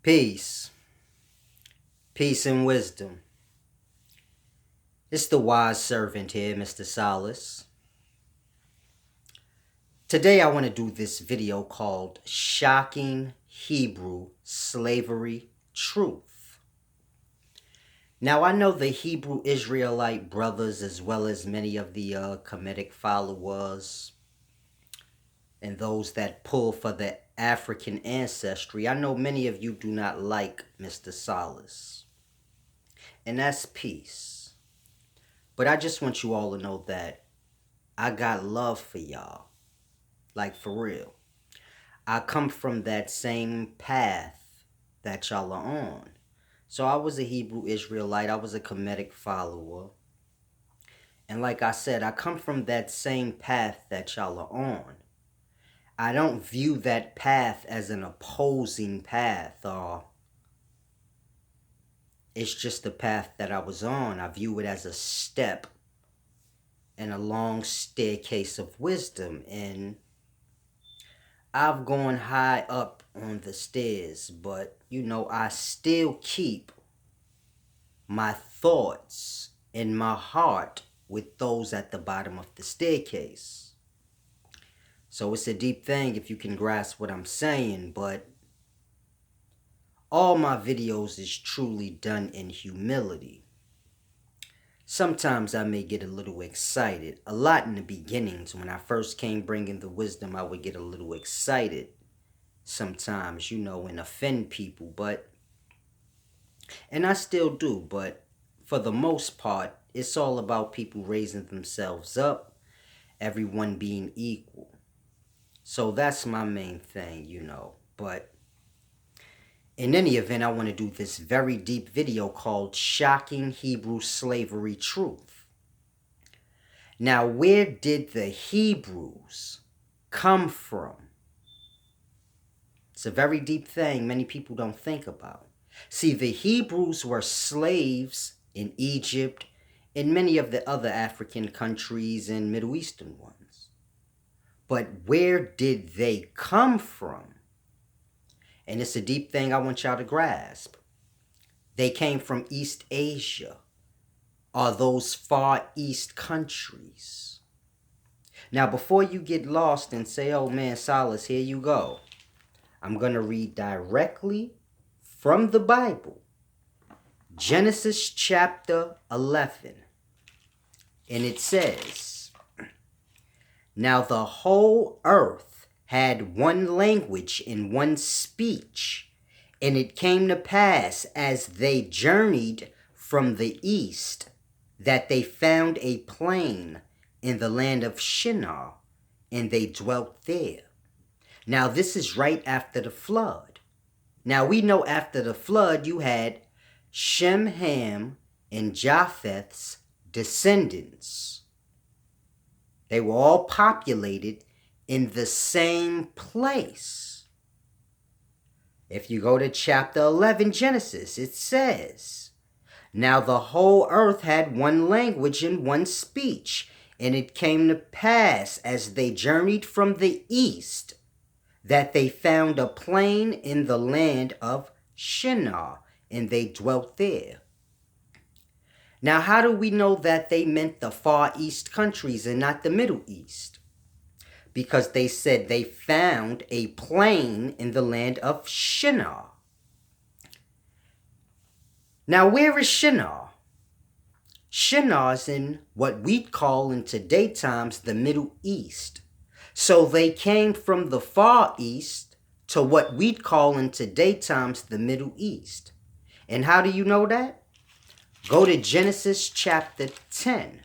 Peace. Peace and wisdom. It's the wise servant here, Mr. Solace. Today I want to do this video called Shocking Hebrew Slavery Truth. Now I know the Hebrew Israelite brothers as well as many of the Kemetic followers and those that pull for the African ancestry. I know many of you do not like Mr. Solace. And that's peace. But I just want you all to know that I got love for y'all. Like, for real. I come from that same path that y'all are on. So I was a Hebrew Israelite. I was a Kemetic follower. And like I said, I come from that same path that y'all are on. I don't view that path as an opposing path, or it's just the path that I was on. I view it as a step in a long staircase of wisdom, and I've gone high up on the stairs, but I still keep my thoughts and my heart with those at the bottom of the staircase. So it's a deep thing if you can grasp what I'm saying, but all my videos is truly done in humility. Sometimes I may get a little excited. A lot in the beginnings. When I first came bringing the wisdom, I would get a little excited. Sometimes, and offend people. And I still do. But for the most part, it's all about people raising themselves up. Everyone being equal. So that's my main thing, But in any event, I want to do this very deep video called Shocking Hebrew Slavery Truth. Now, where did the Hebrews come from? It's a very deep thing many people don't think about. See, the Hebrews were slaves in Egypt and many of the other African countries and Middle Eastern ones. But where did they come from? And it's a deep thing I want y'all to grasp. They came from East Asia, or those Far East countries. Now, before you get lost and say, oh man, Solace, here you go. I'm going to read directly from the Bible. Genesis chapter 11. And it says, now the whole earth had one language and one speech. And it came to pass as they journeyed from the east that they found a plain in the land of Shinar, and they dwelt there. Now this is right after the flood. Now we know after the flood you had Shem, Ham, and Japheth's descendants. They were all populated in the same place. If you go to chapter 11, Genesis, it says, now the whole earth had one language and one speech, and it came to pass as they journeyed from the east that they found a plain in the land of Shinar, and they dwelt there. Now, how do we know that they meant the Far East countries and not the Middle East? Because they said they found a plain in the land of Shinar. Now, where is Shinar? Shinar is in what we'd call in today times the Middle East. So they came from the Far East to what we'd call in today times the Middle East. And how do you know that? Go to Genesis chapter 10,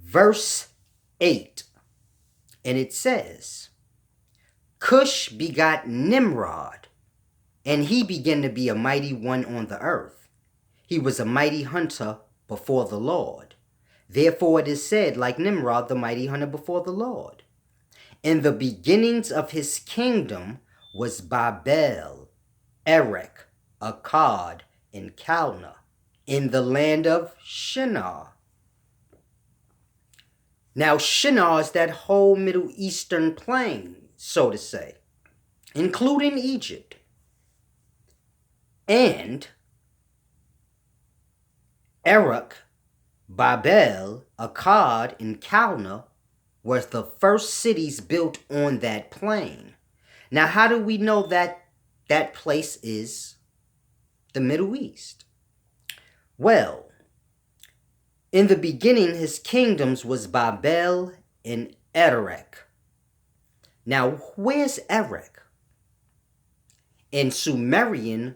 verse 8. And it says, Cush begot Nimrod, and he began to be a mighty one on the earth. He was a mighty hunter before the Lord. Therefore it is said, like Nimrod, the mighty hunter before the Lord. And the beginnings of his kingdom was Babel, Erech, Akkad, and Calneh, in the land of Shinar. Now Shinar is that whole Middle Eastern plain, so to say, including Egypt. And Erech, Babel, Akkad, and Calneh were the first cities built on that plain. Now, how do we know that that place is the Middle East? Well, in the beginning, his kingdoms was Babel and Erech. Now, where's Erech? In Sumerian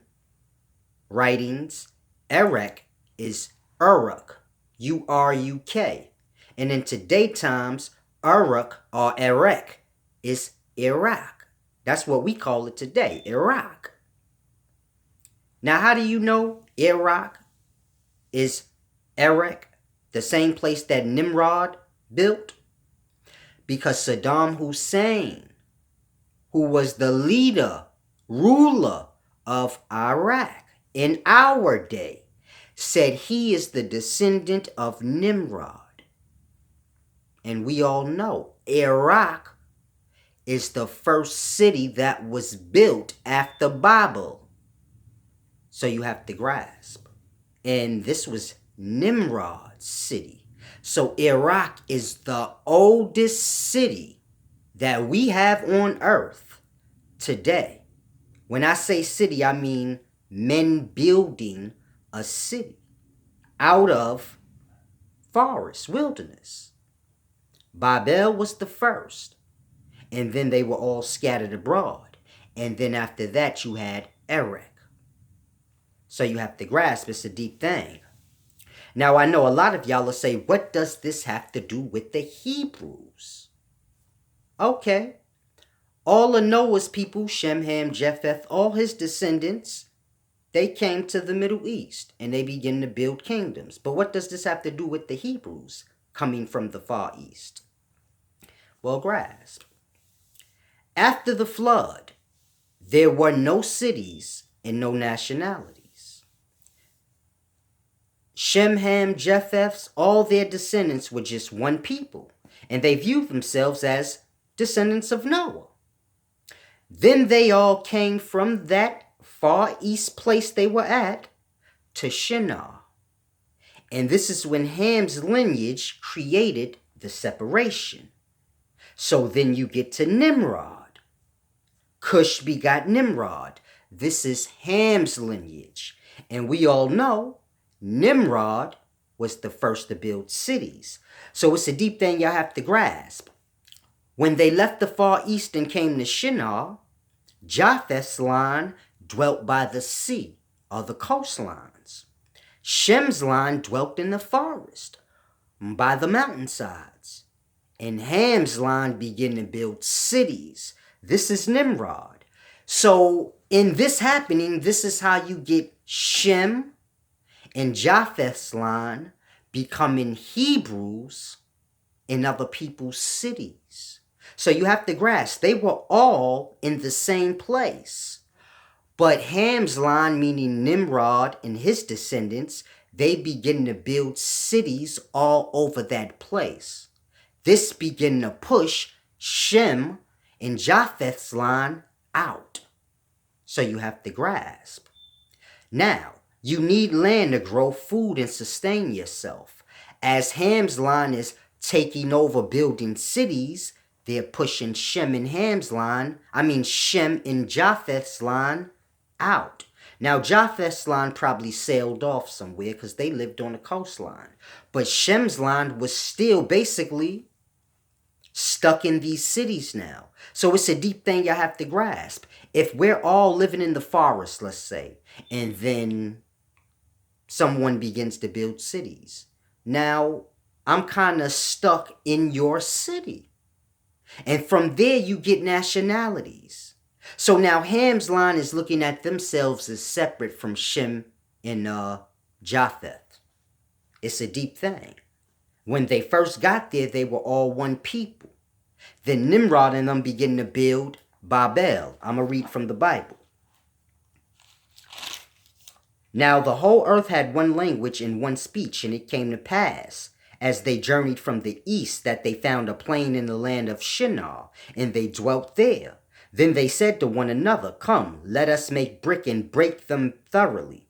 writings, Erech is Uruk, U-R-U-K. And in today times, Uruk or Erech is Iraq. That's what we call it today, Iraq. Now, how do you know Iraq is Erech, the same place that Nimrod built? Because Saddam Hussein, who was the ruler of Iraq in our day, said he is the descendant of Nimrod. And we all know Iraq is the first city that was built after Babel. So you have to grasp. And this was Nimrod's city. So Iraq is the oldest city that we have on earth today. When I say city, I mean men building a city out of forest, wilderness. Babel was the first, and then they were all scattered abroad. And then after that, you had Erech. So you have to grasp, it's a deep thing. Now, I know a lot of y'all will say, what does this have to do with the Hebrews? Okay. All of Noah's people, Shem, Ham, Japheth, all his descendants, they came to the Middle East and they began to build kingdoms. But what does this have to do with the Hebrews coming from the Far East? Well, grasp. After the flood, there were no cities and no nationalities. Shem, Ham, Japheth's, all their descendants were just one people, and they viewed themselves as descendants of Noah. Then they all came from that far east place they were at to Shinar. And this is when Ham's lineage created the separation. So then you get to Nimrod. Cush begot Nimrod. This is Ham's lineage. And we all know Nimrod was the first to build cities. So it's a deep thing y'all have to grasp. When they left the Far East and came to Shinar, Japheth's line dwelt by the sea, or the coastlines. Shem's line dwelt in the forest, by the mountainsides. And Ham's line began to build cities. This is Nimrod. So in this happening, this is how you get Shem and Japheth's line becoming Hebrews in other people's cities. So you have to grasp, they were all in the same place. But Ham's line, meaning Nimrod and his descendants, they begin to build cities all over that place. This began to push Shem and Japheth's line out. So you have to grasp. Now, you need land to grow food and sustain yourself. As Ham's line is taking over building cities, they're pushing Shem and Shem and Japheth's line out. Now, Japheth's line probably sailed off somewhere because they lived on the coastline. But Shem's line was still basically stuck in these cities now. So it's a deep thing you have to grasp. If we're all living in the forest, let's say, and then someone begins to build cities. Now, I'm kind of stuck in your city. And from there, you get nationalities. So now Ham's line is looking at themselves as separate from Shem and Japheth. It's a deep thing. When they first got there, they were all one people. Then Nimrod and them begin to build Babel. I'm going to read from the Bible. Now the whole earth had one language and one speech, and it came to pass, as they journeyed from the east, that they found a plain in the land of Shinar, and they dwelt there. Then they said to one another, come, let us make brick and break them thoroughly.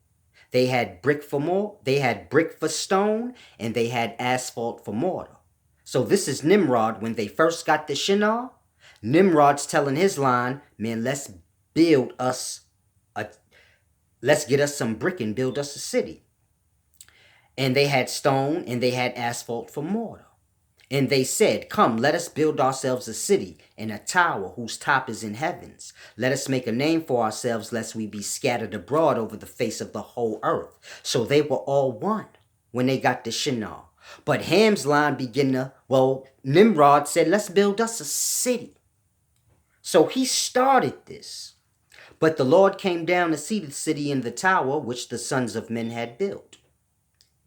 They had brick for stone, and they had asphalt for mortar. So this is Nimrod when they first got to Shinar. Nimrod's telling his line, man, let's get us some brick and build us a city. And they had stone and they had asphalt for mortar. And they said, come, let us build ourselves a city and a tower whose top is in heavens. Let us make a name for ourselves, lest we be scattered abroad over the face of the whole earth. So they were all one when they got to Shinar. But Ham's line Nimrod said, let's build us a city. So he started this. But the Lord came down to see the city and the tower which the sons of men had built.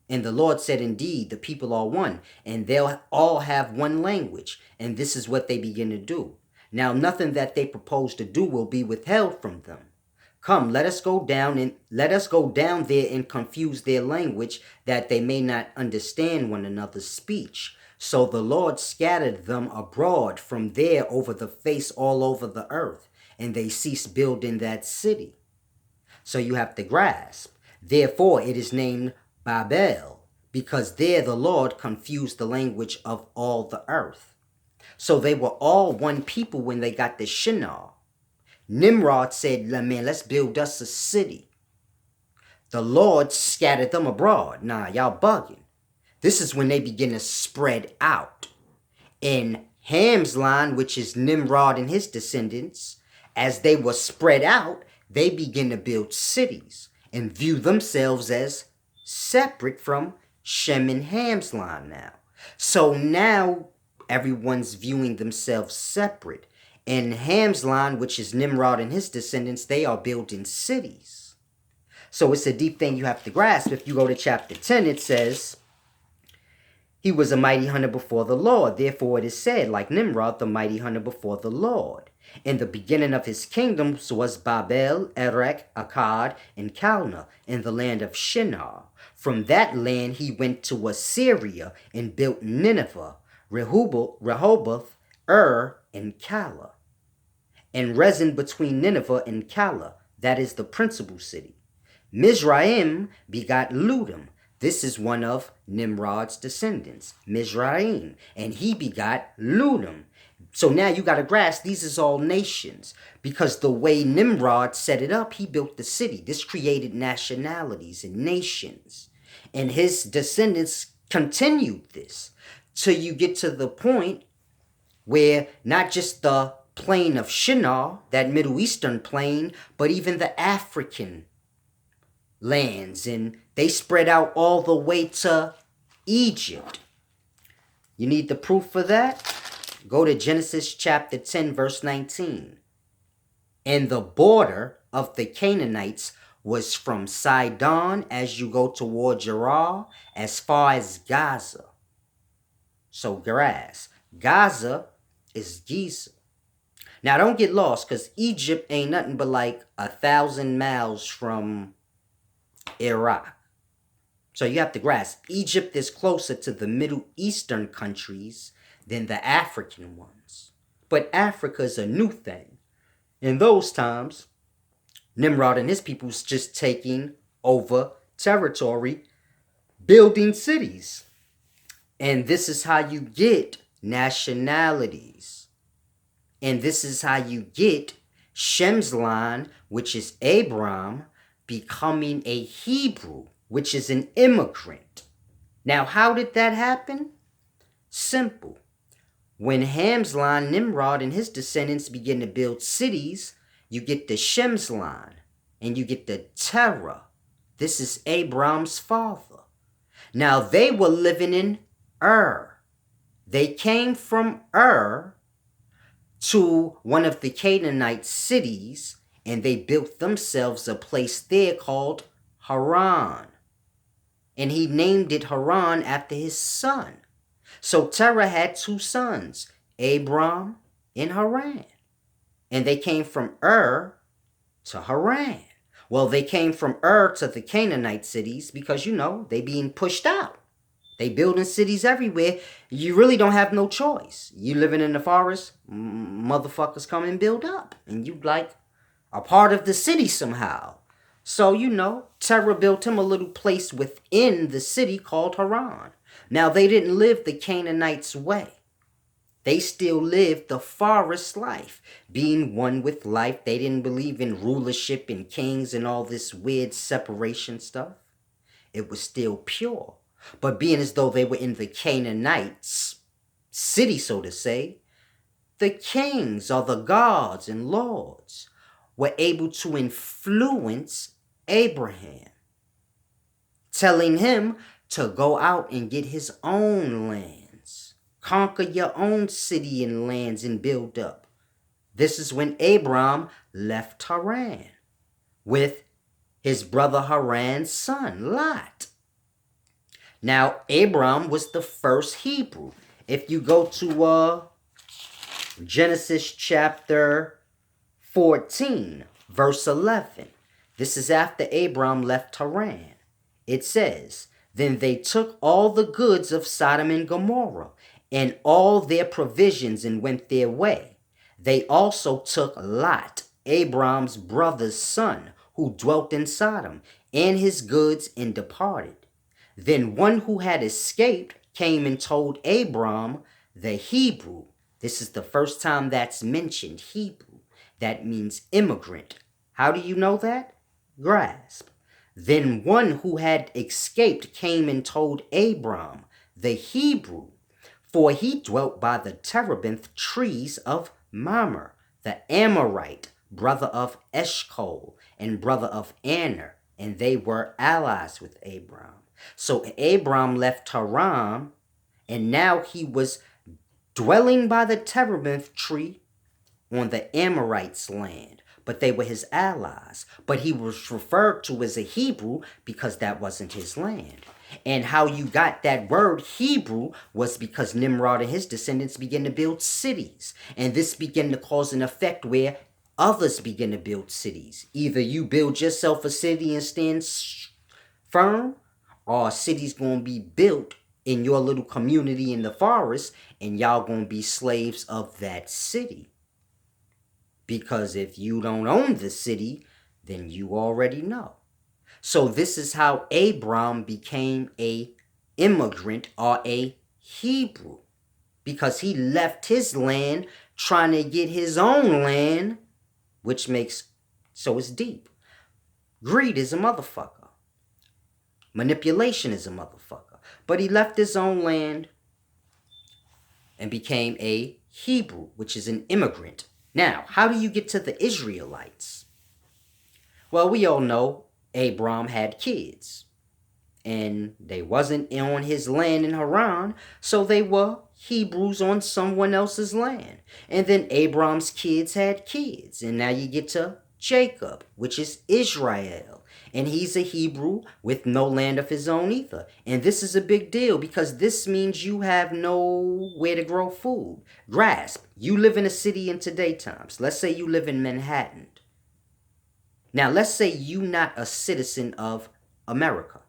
And the Lord said, indeed, the people are one, and they'll all have one language. And this is what they begin to do. Now, nothing that they propose to do will be withheld from them. Come, let us go down there and confuse their language, that they may not understand one another's speech. So the Lord scattered them abroad from there over the face all over the earth, and they ceased building that city. So you have to grasp. Therefore, it is named Babel, because there the Lord confused the language of all the earth. So they were all one people when they got to Shinar. Nimrod said, man, let's build us a city. The Lord scattered them abroad. Nah, y'all bugging. This is when they begin to spread out. In Ham's line, which is Nimrod and his descendants, as they were spread out, they begin to build cities and view themselves as separate from Shem and Ham's line now. So now everyone's viewing themselves separate. In Ham's line, which is Nimrod and his descendants, they are building cities. So it's a deep thing you have to grasp. If you go to chapter 10, it says, he was a mighty hunter before the Lord. Therefore it is said, like Nimrod, the mighty hunter before the Lord. And the beginning of his kingdoms was Babel, Erech, Akkad, and Calneh in the land of Shinar. From that land he went to Assyria and built Nineveh, Rehoboth, and Calah. And Rezin between Nineveh and Calah, that is the principal city. Mizraim begot Ludum. This is one of Nimrod's descendants, Mizraim, and he begot Ludum. So now you got to grasp, these is all nations, because the way Nimrod set it up, he built the city. This created nationalities and nations, and his descendants continued this till you get to the point where not just the plain of Shinar, that Middle Eastern plain, but even the African lands, and they spread out all the way to Egypt. You need the proof for that? Go to Genesis chapter 10, verse 19. And the border of the Canaanites was from Sidon as you go toward Gerar, as far as Gaza. So Gaza is Giza. Now don't get lost, because Egypt ain't nothing but like 1,000 miles from Iraq. So you have to grasp, Egypt is closer to the Middle Eastern countries than the African ones. But Africa is a new thing. In those times, Nimrod and his people was just taking over territory, building cities. And this is how you get nationalities. And this is how you get Shem's line, which is Abram, becoming a Hebrew, which is an immigrant. Now, how did that happen? Simple. When Ham's line, Nimrod and his descendants begin to build cities, you get the Shem's line, and you get the Terah. This is Abram's father. Now, they were living in Ur. They came from Ur to one of the Canaanite cities, and they built themselves a place there called Haran. And he named it Haran after his son. So Terah had two sons, Abram and Haran. And they came from Ur to Haran. Well, they came from Ur to the Canaanite cities because, they being pushed out. They building cities everywhere. You really don't have no choice. You living in the forest, motherfuckers come and build up. And you like a part of the city somehow. So, Terah built him a little place within the city called Haran. Now, they didn't live the Canaanites' way. They still lived the forest life, being one with life. They didn't believe in rulership and kings and all this weird separation stuff. It was still pure. But being as though they were in the Canaanites' city, so to say, the kings or the gods and lords were able to influence Abraham, telling him to go out and get his own lands, conquer your own city and lands and build up. This is when Abram left Haran with his brother Haran's son, Lot. Now, Abram was the first Hebrew. If you go to Genesis chapter 14, verse 11, this is after Abram left Haran. It says, "Then they took all the goods of Sodom and Gomorrah and all their provisions and went their way. They also took Lot, Abram's brother's son, who dwelt in Sodom, and his goods and departed. Then one who had escaped came and told Abram, the Hebrew." This is the first time that's mentioned, Hebrew. That means immigrant. How do you know that? Grasp. Then one who had escaped came and told Abram, the Hebrew, for he dwelt by the terebinth trees of Mamre, the Amorite, brother of Eshcol, and brother of Aner, and they were allies with Abram. So Abram left Haran, and now he was dwelling by the terebinth tree on the Amorites' land, but they were his allies. But he was referred to as a Hebrew because that wasn't his land. And how you got that word Hebrew was because Nimrod and his descendants began to build cities. And this began to cause an effect where others begin to build cities. Either you build yourself a city and stand firm, or a city's going to be built in your little community in the forest, and y'all going to be slaves of that city. Because if you don't own the city, then you already know. So this is how Abram became a immigrant or a Hebrew. Because he left his land trying to get his own land, which makes, so it's deep. Greed is a motherfucker. Manipulation is a motherfucker. But he left his own land and became a Hebrew, which is an immigrant. Now, how do you get to the Israelites? Well, we all know Abram had kids. And they wasn't on his land in Haran, so they were Hebrews on someone else's land. And then Abram's kids had kids. And now you get to Jacob, which is Israel. And he's a Hebrew with no land of his own either. And this is a big deal because this means you have nowhere to grow food. Grasp, you live in a city in today's times. Let's say you live in Manhattan. Now, let's say you're not a citizen of America.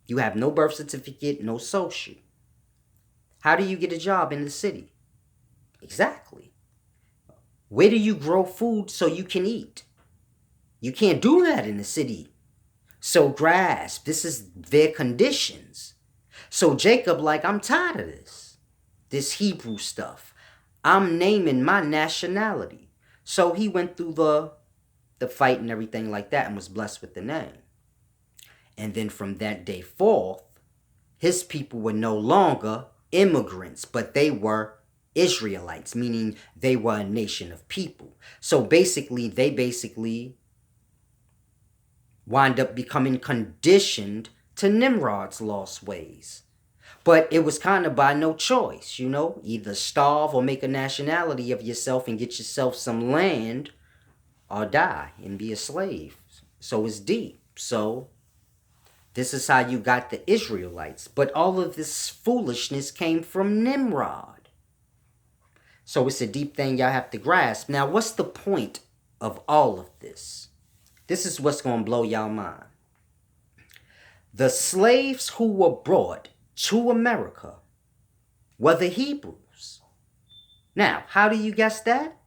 You have no birth certificate, no social. How do you get a job in the city? Exactly. Where do you grow food so you can eat? You can't do that in the city. So grasp, this is their conditions. So Jacob, like, I'm tired of this Hebrew stuff. I'm naming my nationality. So he went through the fight and everything like that and was blessed with the name. And then from that day forth, his people were no longer immigrants, but they were Israelites, meaning they were a nation of people. So they basically wind up becoming conditioned to Nimrod's lost ways. But it was kind of by no choice, either starve or make a nationality of yourself and get yourself some land, or die and be a slave. So it's deep. So this is how you got the Israelites. But all of this foolishness came from Nimrod. So it's a deep thing y'all have to grasp. Now, what's the point of all of this? This is what's going to blow y'all mind. The slaves who were brought to America were the Hebrews. Now, how do you guess that?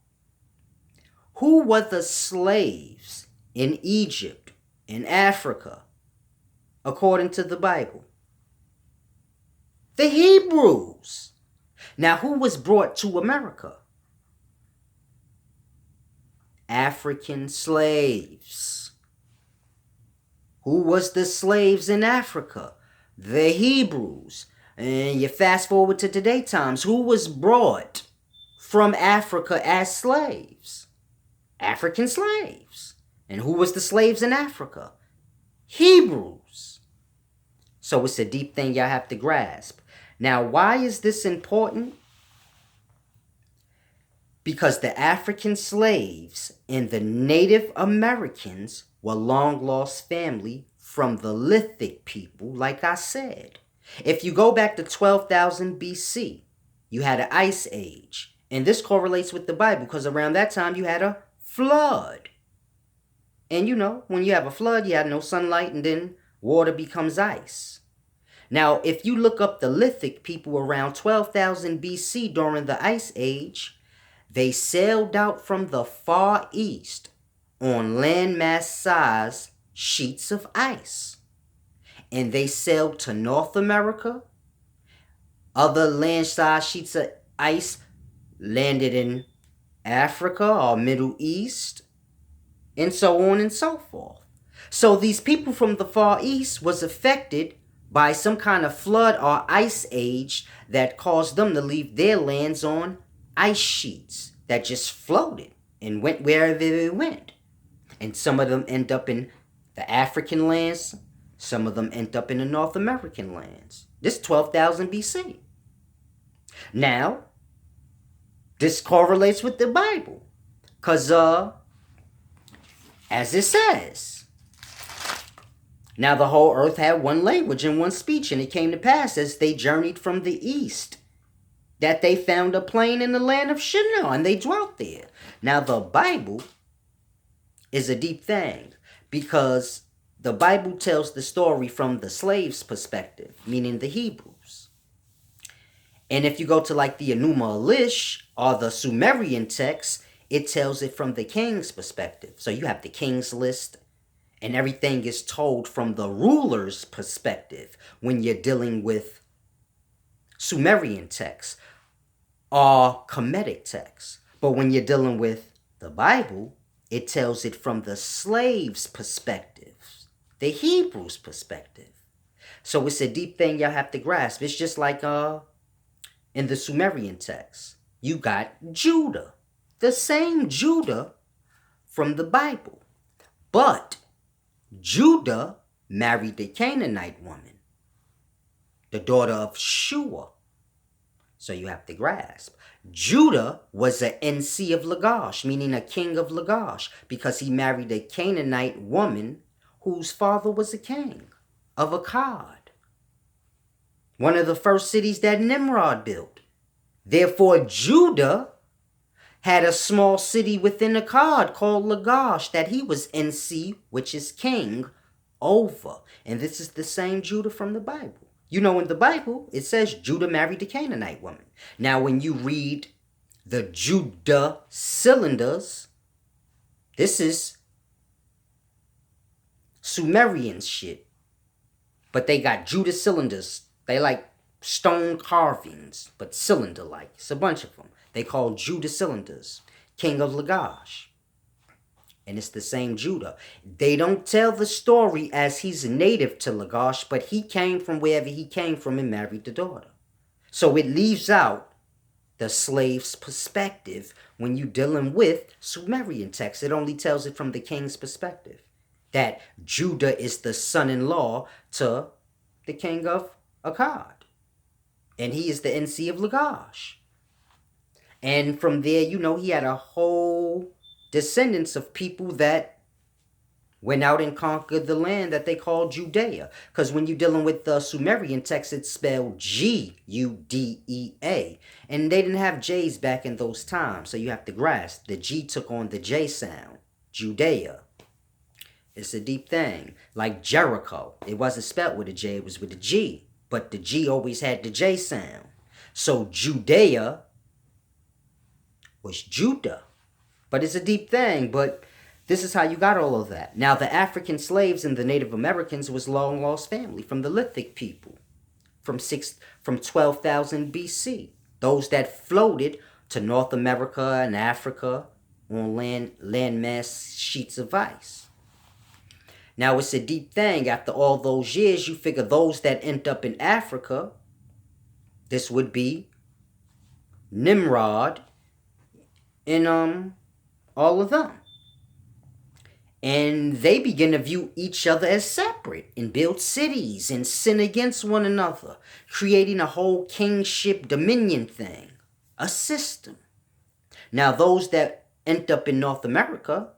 Who were the slaves in Egypt, in Africa, according to the Bible? The Hebrews. Now, who was brought to America? African slaves. Who was the slaves in Africa? The Hebrews. And you fast forward to today times, who was brought from Africa as slaves? African slaves. And who was the slaves in Africa? Hebrews. So it's a deep thing y'all have to grasp. Now, why is this important? Because the African slaves and the Native Americans were long lost family from the Lithic people, like I said. If you go back to 12,000 BC, you had an ice age. And this correlates with the Bible because around that time you had a flood. And you know, when you have a flood, you have no sunlight and then water becomes ice. Now, if you look up the Lithic people around 12,000 BC during the Ice Age, they sailed out from the Far East on landmass-sized sheets of ice. And they sailed to North America. Other land-sized sheets of ice landed in Africa or Middle East, and so on and so forth. So these people from the Far East was affected by some kind of flood or ice age that caused them to leave their lands on ice sheets that just floated and went wherever they went. And some of them end up in the African lands, some of them end up in the North American lands. This 12,000 BC. Now, this correlates with the Bible. Because, as it says, now the whole earth had one language and one speech, and it came to pass as they journeyed from the east that they found a plain in the land of Shinar, and they dwelt there. Now the Bible is a deep thing because the Bible tells the story from the slaves' perspective, meaning the Hebrews. And if you go to like the Enuma Elish or the Sumerian text, it tells it from the king's perspective. So you have the king's list, and everything is told from the ruler's perspective when you're dealing with Sumerian texts or Kemetic texts. But when you're dealing with the Bible, it tells it from the slave's perspective, the Hebrew's perspective. So it's a deep thing y'all have to grasp. It's just like in the Sumerian text, you got Judah, the same Judah from the Bible. But Judah married the Canaanite woman, the daughter of Shua. So you have to grasp. Judah was an NC of Lagash, meaning a king of Lagash, because he married a Canaanite woman whose father was a king of Akkad, one of the first cities that Nimrod built. Therefore, Judah had a small city within Akkad called Lagash that he was NC, which is king, over. And this is the same Judah from the Bible. You know, in the Bible, it says Judah married the Canaanite woman. Now, when you read the Judah cylinders, this is Sumerian shit. But they got Judah cylinders. They like stone carvings, but cylinder-like. It's a bunch of them. They call Judah cylinders, king of Lagash. And it's the same Judah. They don't tell the story as he's native to Lagash, but he came from wherever he came from and married the daughter. So it leaves out the slave's perspective when you're dealing with Sumerian text. It only tells it from the king's perspective, that Judah is the son-in-law to the king of Akkad. And he is the NC of Lagash. And from there, you know, he had a whole descendants of people that went out and conquered the land that they called Judea. Because when you're dealing with the Sumerian text, it's spelled G-U-D-E-A. And they didn't have J's back in those times. So you have to grasp. The G took on the J sound. Judea. It's a deep thing. Like Jericho. It wasn't spelled with a J, it was with a G. but the G always had the J sound. So Judea was Judah. But it's a deep thing, but this is how you got all of that. Now, the African slaves and the Native Americans was long lost family from the Lithic people from 12,000 BC. Those that floated to North America and Africa on landmass sheets of ice. Now, it's a deep thing. After all those years, you figure those that end up in Africa, this would be Nimrod and all of them. And they begin to view each other as separate and build cities and sin against one another, creating a whole kingship dominion thing, a system. Now, those that end up in North America,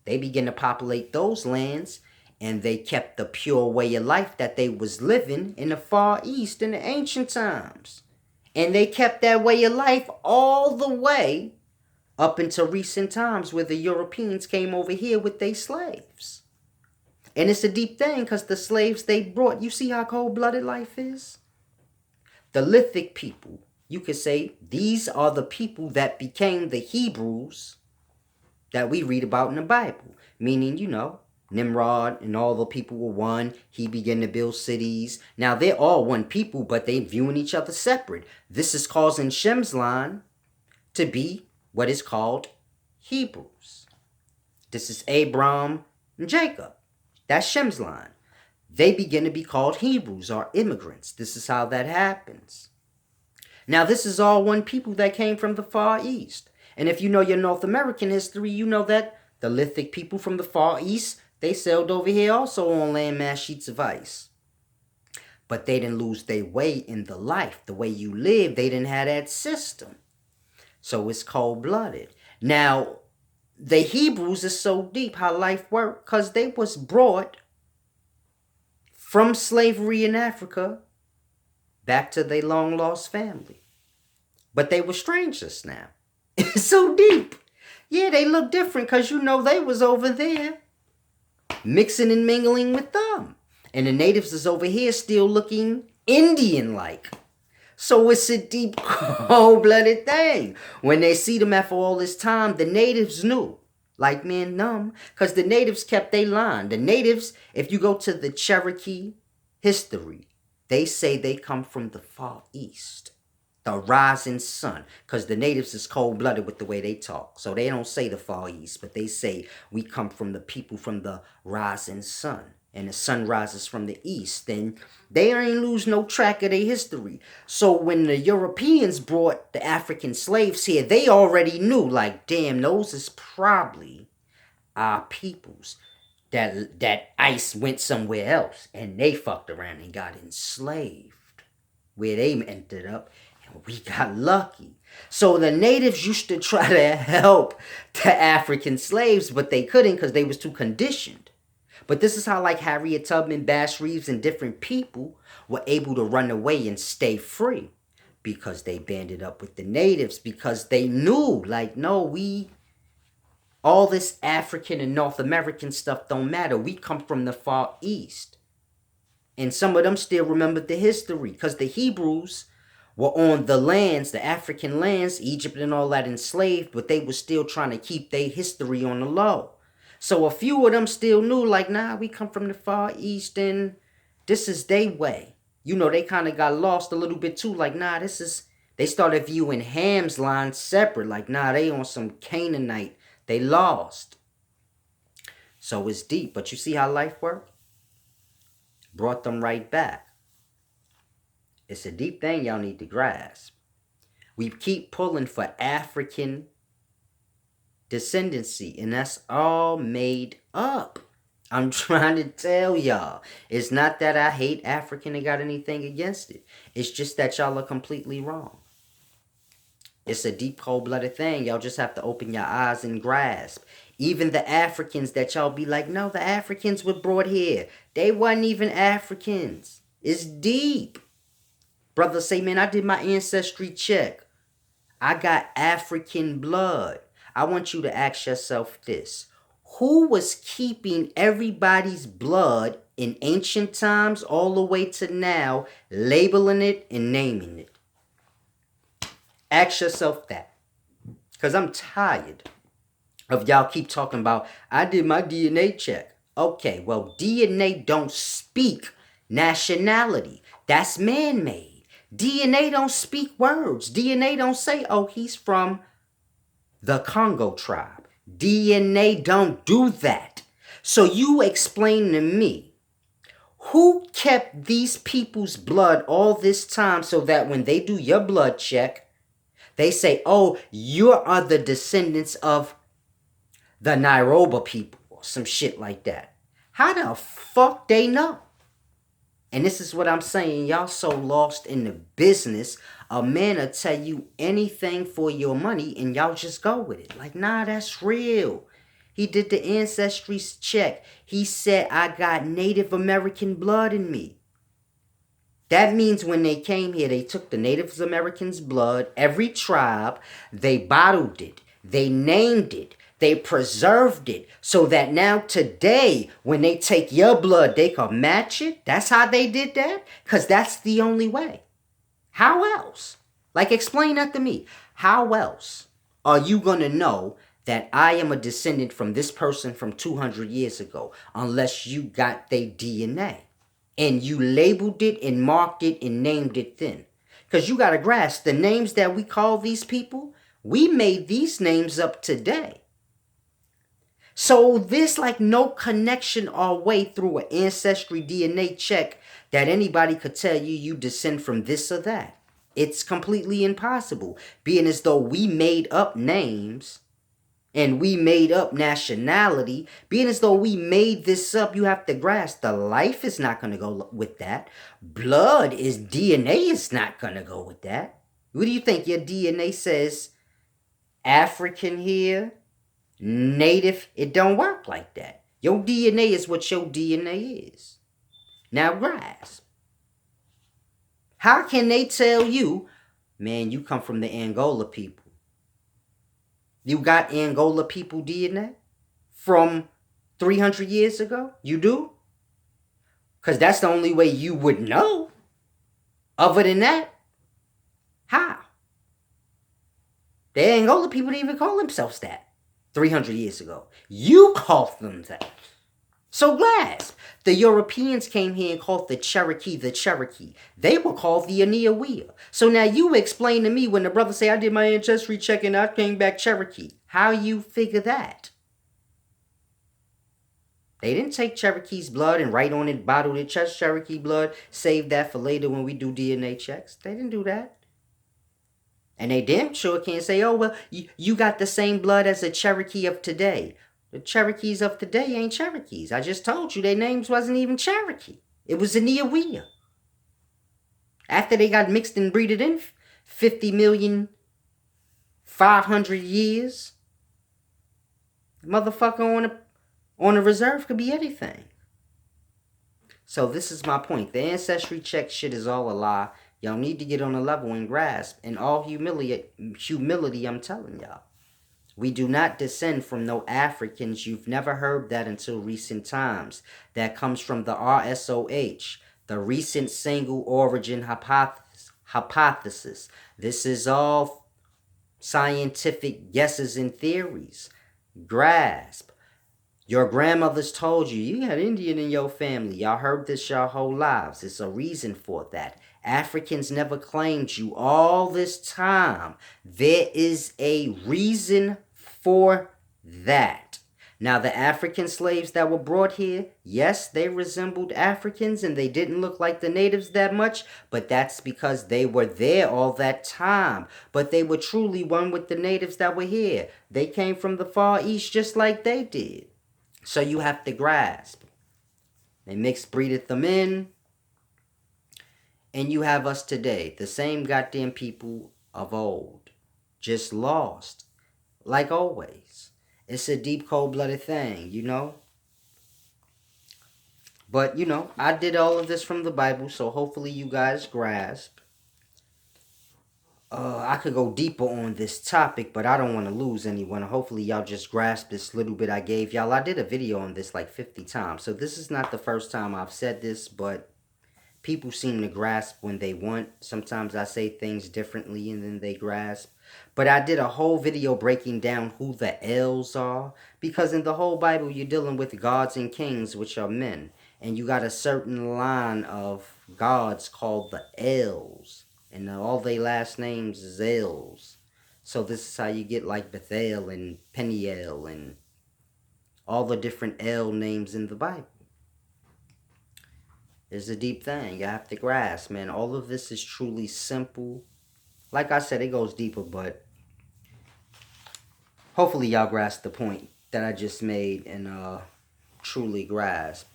they begin to populate those lands, and they kept the pure way of life that they was living in the Far East in the ancient times. And they kept that way of life all the way up until recent times where the Europeans came over here with their slaves. And it's a deep thing because the slaves they brought, you see how cold-blooded life is? The Lithic people, you could say these are the people that became the Hebrews that we read about in the Bible. Meaning, Nimrod and all the people were one. He began to build cities. Now, they're all one people, but they viewing each other separate. This is causing Shem's line to be what is called Hebrews. This is Abram and Jacob. That's Shem's line. They begin to be called Hebrews or immigrants. This is how that happens. Now, this is all one people that came from the Far East. And if you know your North American history, you know that the Lithic people from the Far East, they sailed over here also on landmass sheets of ice. But they didn't lose their way in the life. The way you live, they didn't have that system. So it's cold-blooded. Now, the Hebrews is so deep how life worked because they was brought from slavery in Africa back to their long-lost family. But they were strangers now. It's so deep. Yeah, they look different because they was over there mixing and mingling with them. And the natives is over here still looking Indian-like. So it's a deep, cold-blooded thing. When they see them after all this time, the natives knew. Like men numb. Because the natives kept their line. The natives, if you go to the Cherokee history, they say they come from the Far East. The rising sun. Because the natives is cold-blooded with the way they talk. So they don't say the Far East, but they say we come from the people from the rising sun. And the sun rises from the east, then they ain't lose no track of their history. So when the Europeans brought the African slaves here, they already knew, like, damn, those is probably our peoples. That ice went somewhere else, and they fucked around and got enslaved. Where they ended up, and we got lucky. So the natives used to try to help the African slaves, but they couldn't because they was too conditioned. But this is how like Harriet Tubman, Bass Reeves, and different people were able to run away and stay free. Because they banded up with the natives. Because they knew, like, no, all this African and North American stuff don't matter. We come from the Far East. And some of them still remembered the history. Because the Hebrews were on the lands, the African lands, Egypt and all that enslaved. But they were still trying to keep their history on the low. So a few of them still knew, like, nah, we come from the Far East and this is their way. They kind of got lost a little bit too. Like, nah, they started viewing Ham's line separate. Like, nah, they on some Canaanite. They lost. So it's deep. But you see how life worked? Brought them right back. It's a deep thing y'all need to grasp. We keep pulling for African descendancy, and that's all made up. I'm trying to tell y'all. It's not that I hate African and got anything against it. It's just that y'all are completely wrong. It's a deep, cold-blooded thing. Y'all just have to open your eyes and grasp. Even the Africans that y'all be like, no, the Africans were brought here. They wasn't even Africans. It's deep. Brothers say, man, I did my ancestry check. I got African blood. I want you to ask yourself this. Who was keeping everybody's blood in ancient times all the way to now, labeling it and naming it. Ask yourself that. Because I'm tired of y'all keep talking about, I did my DNA check. Okay, well, DNA don't speak nationality. That's man-made. DNA don't speak words. DNA don't say, oh, he's from the Congo tribe. DNA don't do that. So you explain to me, who kept these people's blood all this time so that when they do your blood check, they say, oh, you are the descendants of the Nairobi people or some shit like that. How the fuck they know? And this is what I'm saying. Y'all so lost in the business. A man will tell you anything for your money and y'all just go with it. Like, nah, that's real. He did the ancestry check. He said, I got Native American blood in me. That means when they came here, they took the Native Americans' blood, every tribe, they bottled it, they named it, they preserved it, so that now today, when they take your blood, they can match it. That's how they did that? Because that's the only way. How else? Like, explain that to me. How else are you going to know that I am a descendant from this person from 200 years ago unless you got their DNA? And you labeled it and marked it and named it then. Because you got to grasp, the names that we call these people, we made these names up today. So there's like no connection or way through an ancestry DNA check that anybody could tell you you descend from this or that. It's completely impossible, being as though we made up names and we made up nationality. Being as though we made this up, you have to grasp the life is not going to go with that. Blood is DNA is not going to go with that. What do you think? Your DNA says African here, Native. It don't work like that. Your DNA is what your DNA is. Now grasp. How can they tell you, man, you come from the Angola people? You got Angola people DNA from 300 years ago? You do? Because that's the only way you would know. Other than that, how? The Angola people didn't even call themselves that 300 years ago. You called them that. So grasp. The Europeans came here and called the Cherokee. They were called the Aniawea. So now you explain to me when the brother say, I did my ancestry check and I came back Cherokee. How you figure that? They didn't take Cherokee's blood and write on it, bottle it, Cherokee blood, save that for later when we do DNA checks. They didn't do that. And they damn sure can't say, oh, well, you got the same blood as a Cherokee of today. The Cherokees of today ain't Cherokees. I just told you their names wasn't even Cherokee. It was Aniawea. After they got mixed and breeded in 50 million, 500 years, motherfucker on a reserve could be anything. So this is my point. The ancestry check shit is all a lie. Y'all need to get on a level and grasp. In all humility, I'm telling y'all. We do not descend from no Africans. You've never heard that until recent times. That comes from the RSOH, the recent single origin hypothesis. This is all scientific guesses and theories. Grasp. Your grandmothers told you, you had Indian in your family. Y'all heard this your whole lives. There's a reason for that. Africans never claimed you all this time. There is a reason for that. Now, the African slaves that were brought here, yes, they resembled Africans and they didn't look like the natives that much, but that's because they were there all that time. But they were truly one with the natives that were here. They came from the Far East just like they did. So you have to grasp. They mixed breeded them in. And you have us today, the same goddamn people of old, just lost, like always. It's a deep, cold-blooded thing, you know? But, you know, I did all of this from the Bible, so hopefully you guys grasp. I could go deeper on this topic, but I don't want to lose anyone. Hopefully, y'all just grasp this little bit I gave y'all. I did a video on this like 50 times, so this is not the first time I've said this, but people seem to grasp when they want. Sometimes I say things differently and then they grasp. But I did a whole video breaking down who the L's are, because in the whole Bible, you're dealing with gods and kings, which are men. And you got a certain line of gods called the L's. And all their last names is L's. So this is how you get like Bethel and Peniel and all the different L names in the Bible. It's a deep thing. You have to grasp, man. All of this is truly simple. Like I said, it goes deeper, but hopefully y'all grasp the point that I just made and truly grasp.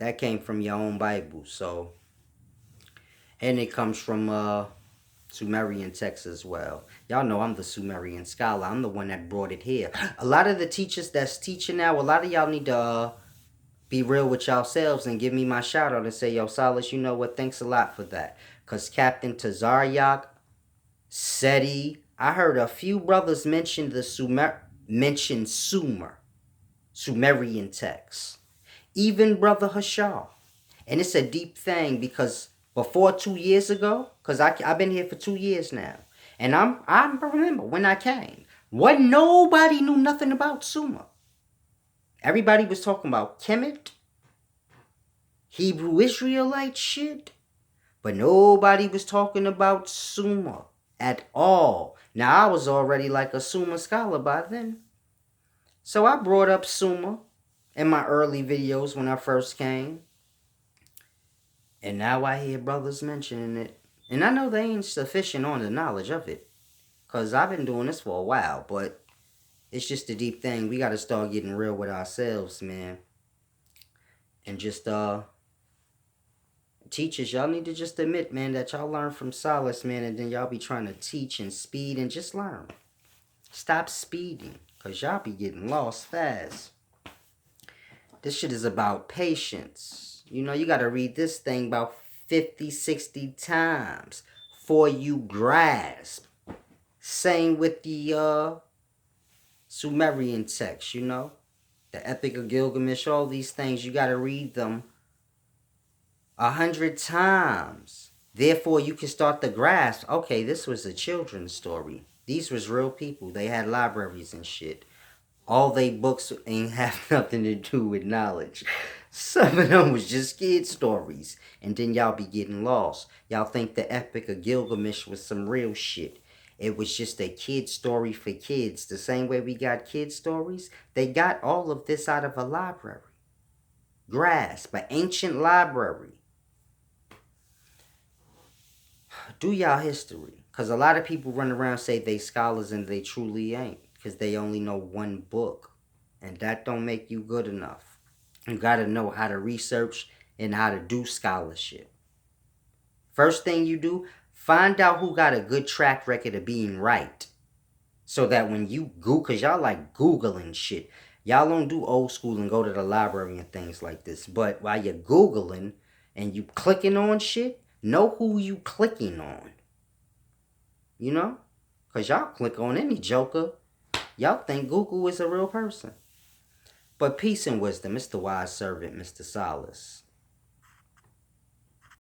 That came from your own Bible, so. And it comes from Sumerian text as well. Y'all know I'm the Sumerian scholar. I'm the one that brought it here. A lot of the teachers that's teaching now, a lot of y'all need to be real with yourselves and give me my shout out and say, yo, Silas, you know what? Thanks a lot for that. Because Captain Tazaryak, Seti, I heard a few brothers mention the Sumerian text. Even Brother Hashar. And it's a deep thing because before 2 years ago, because I've been here for 2 years now, and I remember when I came, nobody knew nothing about Sumer. Everybody was talking about Kemet, Hebrew Israelite shit, but nobody was talking about Sumer at all. Now, I was already like a Sumer scholar by then. So I brought up Sumer in my early videos when I first came. And now I hear brothers mentioning it. And I know they ain't sufficient on the knowledge of it. Because I've been doing this for a while, but it's just a deep thing. We got to start getting real with ourselves, man. And just, teachers, y'all need to just admit, man, that y'all learn from Silas, man, and then y'all be trying to teach and speed and just learn. Stop speeding, because y'all be getting lost fast. This shit is about patience. You know, you got to read this thing about 50, 60 times before you grasp. Same with the Sumerian text, you know. The Epic of Gilgamesh, all these things, you got to read them 100 times. Therefore, you can start to grasp, okay, this was a children's story. These was real people. They had libraries and shit. All they books ain't have nothing to do with knowledge. Some of them was just kid stories. And then y'all be getting lost. Y'all think the Epic of Gilgamesh was some real shit. It was just a kid story for kids. The same way we got kid stories, they got all of this out of a library. Grasp, an ancient library. Do y'all history. Because a lot of people run around say they scholars and they truly ain't. Because they only know one book. And that don't make you good enough. You got to know how to research and how to do scholarship. First thing you do, find out who got a good track record of being right. So that when you Google, because y'all like Googling shit. Y'all don't do old school and go to the library and things like this. But while you're Googling and you clicking on shit, know who you clicking on. You know? Because y'all click on any joker. Y'all think Google is a real person. But peace and wisdom. It's the wise servant, Mr. Silas.